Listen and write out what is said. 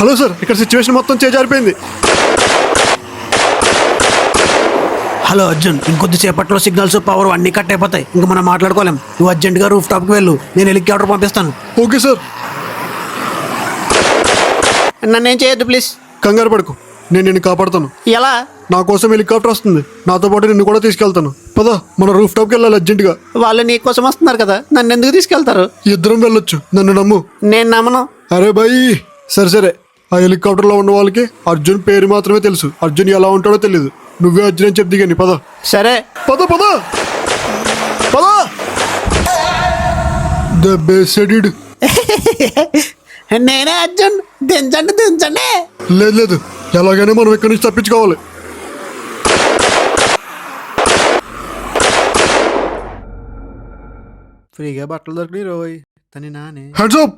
Hello sir, ఇక్కడ situation మొత్తం చేజారిపోయింది. Hello Arjun, ఇంకొద్దిసేపట్లో signals power అన్నీ కట్ అయిపోతాయి. ఇంకా మనం మాట్లాడుకోలేం. నువ్వు అర్జెంట్గా రూఫ్ టాప్కి వెళ్ళు, నేను హెలికాప్టర్ పంపిస్తాను. Okay sir. నన్నేం చేయొద్దు ప్లీజ్. కంగారు పడుకో, నేను నిన్ను కాపాడుతాను. ఎలా? నా కోసం హెలికాప్టర్ వస్తుంది, నాతో పాటు నిన్ను కూడా తీసుకెళ్తాను. పద, మన రూఫ్ టాప్కి వెళ్ళాలి అర్జెంటుగా. వాళ్ళు నీ కోసం వస్తున్నారు కదా, నన్ను ఎందుకు తీసుకెళ్తారు? ఇద్దరం వెళ్ళొచ్చు, నన్ను నమ్ము. నేను నమ్మను. అరే బాయ్, సరే, ఆ హెలికాప్టర్లో ఉన్న వాళ్ళకి అర్జున్ పేరు మాత్రమే తెలుసు, అర్జున్ ఎలా ఉంటాడో తెలియదు. నువ్వే అర్జున్ అని చెప్ది కానీ పద. సరే పద పద పద. దెబ్బేసాడు. నేనే అర్జున్, దించండి. లేదు, ఎలాగైనా మనం ఇక్కడి నుంచి తప్పించుకోవాలి. ఫ్రీగా బట్టలు దొరికినాయి రోయ్, తని నానే. Hands up.